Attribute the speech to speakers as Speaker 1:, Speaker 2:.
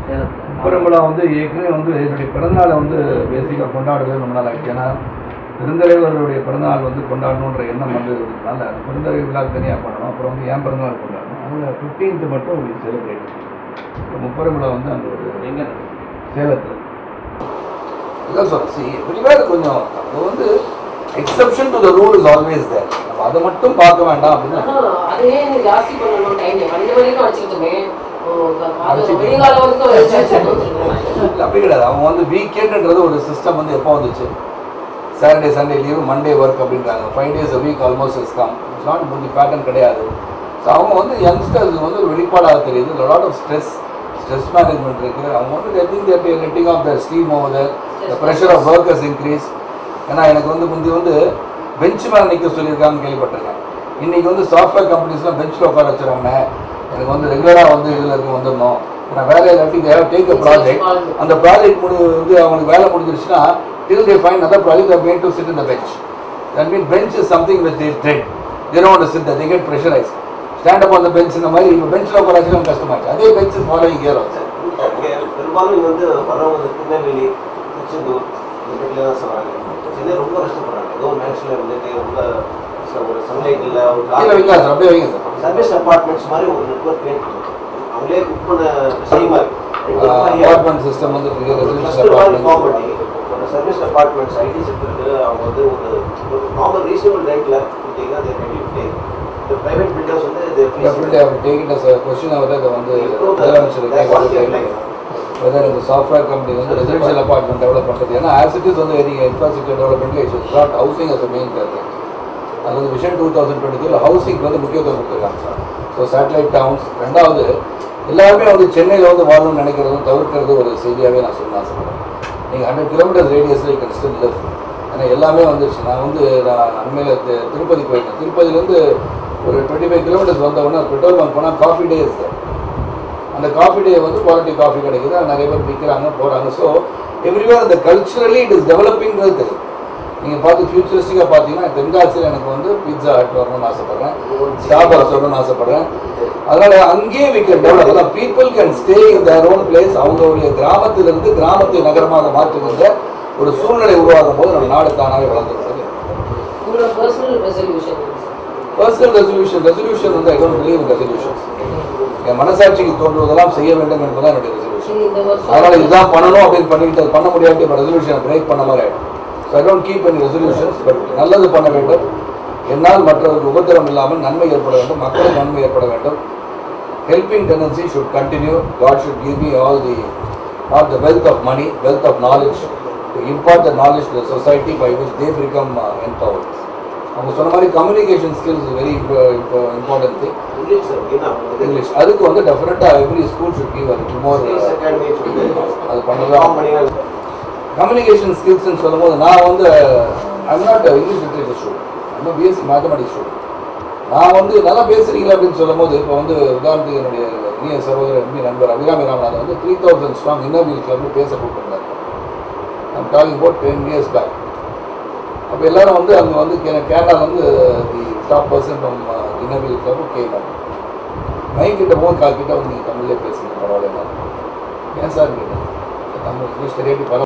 Speaker 1: முப்பெரும்பலா வந்து ஏற்கனவே வந்து என்னுடைய பிறந்தநாளை வந்து பேசிக்காக கொண்டாடுறது ரொம்ப நாள் ஆகிடுச்சு. ஏன்னா பெருந்தலைவர்களுடைய பிறந்தநாள் வந்து கொண்டாடணுன்ற எண்ணம் வந்து இருந்ததுனால பெருந்தலைவர் விழா தனியாக பண்ணணும். அப்புறம் வந்து என் பிறந்தநாள் கொண்டாடணும். அதில் 15th மட்டும் செலிப்ரேட். இப்போ முப்பெரும்பலா வந்து அந்த ஒரு எங்கே சேலத்தில் இல்லை சார். எவ்ரிவேர் கொஞ்சம் அது வந்து exception to the rule is always there. நம்ம அதை மட்டும் பார்க்க வேண்டாம் அப்படின்னா
Speaker 2: அதே ஜாஸ்தி பண்ணணும். டைம் 2 வரைக்கும் அடிச்சுக்கிட்டுமே
Speaker 1: அப்படி கிடையாது. அவங்க வந்து வீக்கெண்டுன்றது ஒரு சிஸ்டம் வந்து எப்போ வந்துச்சு? Saturday Sunday leave, Monday work அப்படின்றாங்க. 5 days a week almost is come. It's not முந்தி பேட்டர்ன் கிடையாது. ஸோ அவங்க வந்து யங்ஸ்டர்ஸ் வந்து ஒரு வெளிப்பாடாக தெரியுது. லாட் ஆஃப் ஸ்ட்ரெஸ் மேனேஜ்மெண்ட் இருக்குது. அவங்க வந்து letting off the steam over the pressure of workers increase. ஏன்னா எனக்கு வந்து முந்தி வந்து பெஞ்ச் மேலே நிற்க சொல்லியிருக்காங்கன்னு கேள்விப்பட்டிருக்கேன். இன்றைக்கி வந்து சாஃப்ட்வேர் கம்பெனிஸ்லாம் பெஞ்சில் உட்கார வச்சுருவாங்க. எனக்கு வந்து ரெகுலராக வந்து இதில் இருக்க வந்துடணும். நான் வேலையை இல்லாட்டி டேக் அ ப்ராஜெக்ட். அந்த ப்ராஜெக்ட் வந்து அவங்களுக்கு வேலை முடிஞ்சிருச்சுன்னா till they find another project they are going to sit in the bench. That means bench is something which they dread. They don't want to sit there. They get pressurized. Stand up on the bench இந்த மாதிரி இப்போ பெஞ்சில் உட்கார வச்சுக்கலாம் கஷ்டமாச்சு. அதே bench is following here also.
Speaker 3: பெரும்பாலும் வந்து வரவங்க திருநெல்வேலி, திருச்செந்தூர் இந்த பற்றில தான் சொல்கிறாங்க. சென்னை ரொம்ப கஷ்டப்படுறாங்க. ஏதோ ஒரு மேக்ஸில் வந்துட்டு ரொம்ப ஒரு சன்லைட்டில் ஒரு
Speaker 1: அப்படியே வைங்க சார்.
Speaker 3: சர்வீஸ் அப்பார்ட்மெண்ட்ஸ் மாதிரி ஒரு நெட்வொர்க் கிரியேட் பண்ணுறாங்க. அவங்களே புக் பண்ண செய்யுமா
Speaker 1: அப்பார்ட்மெண்ட் சிஸ்டம் வந்து
Speaker 3: சர்வீஸ் அப்பார்ட்மெண்ட்ஸ் ஐடி செக்டருக்கு அவங்க வந்து ஒரு நார்மல் ரீசனபிள் ரேட்டில் கொடுத்தீங்கன்னா அதை ரெடி இந்த ப்ரைவேட் பில்டர்ஸ் வந்து
Speaker 1: definitely I will take it as a question whether they வந்து whether இந்த சாஃப்ட்வேர் கம்பெனி வந்து ரெசிடென்ஷியல் அப்பார்ட்மெண்ட் டெவலப் பண்ணுறது. ஏன்னா ஆஸ் இட் இஸ் வந்து இன்ஃப்ராஸ்ட்ரக்சர் டெவலப்மெண்ட்ல it's not housing as a main cater. அது வந்து விஷன் 2023 ஹவுசிங்க்கு வந்து முக்கியத்துவம் கொடுத்துருக்காங்க சார். So satellite downs. ரெண்டாவது எல்லாருமே வந்து சென்னையில் வந்து வாழணும்னு நினைக்கிறதும் தவிர்க்கிறது ஒரு செய்தியாகவே நான் சொல்ல ஆசைப்படுறேன். நீங்கள் 100 kilometers ரேடியஸில் யூ கேன் ஸ்டில் லிவ். ஏன்னா எல்லாமே வந்துருச்சு. நான் அண்மையில் திருப்பதி போயிருக்கேன். திருப்பதியிலேருந்து ஒரு 25 kilometers வந்தவொடனே பெட்ரோல் பங்க் போனால் காஃபி டே இருக்குது. அந்த காஃபி டே வந்து குவாலிட்டி காஃபி கிடைக்குது. நிறைய பேர் விற்கிறாங்க போகிறாங்க. ஸோ எவ்ரிவேர் அந்த கல்ச்சுரலி இட் இஸ் டெவலப்பிங்கிறது தெரியும். நீங்கள் பார்த்து ஃபியூச்சரிஸ்டிக்காக பார்த்தீங்கன்னா தென்காசியில் எனக்கு வந்து பீட்சா ஹட் வரணும்னு ஆசைப்பட்றேன். ஸ்டார்பக்ஸ் வரணும்னு ஆசைப்பட்றேன். அதனால் அங்கேயே வி கேன் டெவலப். அதான் people can stay in their own place. அவங்களுடைய கிராமத்திலிருந்து கிராமத்தை நகரமாக மாற்றுகின்ற ஒரு சூழ்நிலை உருவாகும் போது நம்ம நாடு தானாகவே வளர்ந்துருக்கிறது. பர்சனல் ரெசல்யூஷன் வந்து I don't believe in resolutions. என் மனசாட்சிக்கு தோன்றுவதெல்லாம் செய்ய வேண்டும் என்பதுதான் என்னுடைய ரெசல்யூஷன். அதனால் இதுதான் பண்ணணும் அப்படின்னு பண்ணிட்டு பண்ண முடியாது. இப்போ ரெசல்யூஷனை பிரேக் பண்ண மாதிரி ஆகிடும். So I don't keep any resolutions. But நல்லது பண்ண வேண்டும். என்னால் மற்றவருக்கு உபத்திரம் இல்லாமல் நன்மை ஏற்பட வேண்டும். மக்களுக்கு நன்மை ஏற்பட வேண்டும். Helping tendency should continue. God should give me all the not the wealth of money, wealth of knowledge to impart the knowledge to the society by which they become empowered. அவங்க சொன்ன மாதிரி communication skills very important thing. English அதுக்கு வந்து டெஃபினட்டாக every school should give அது மோர் அது பண்ணலாம். Communication ஸ்கில்ஸ்ன்னு சொல்லும்போது நான் வந்து I'm not English literature student. I'm BSc mathematics student. நான் வந்து நல்லா பேசுகிறீங்களா அப்படின்னு சொல்லும் போது இப்போ வந்து உதாரணத்துக்கு என்னுடைய இனிய சகோதரர் எம்பி நண்பர் அபிராமி ராமநாதன் வந்து 3000 strong இன்னர்வியல் கிளப் பேச கூப்பிட்டுருந்தார். I'm talking about 10 years back. அப்போ எல்லாரும் வந்து அங்கே வந்து கேரளாவிலேருந்து the top person from Inner Wheel club கேட்பாங்க. மைக்கிட்ட போது கால் கிட்ட வந்து நீங்கள் தமிழ்லேயே பேசுங்க பரவாயில்ல. ஏன் சார் கேட்டேன் தமிழ் இங்கிலீஷ் தெரியாட்டி பரவாயில்ல.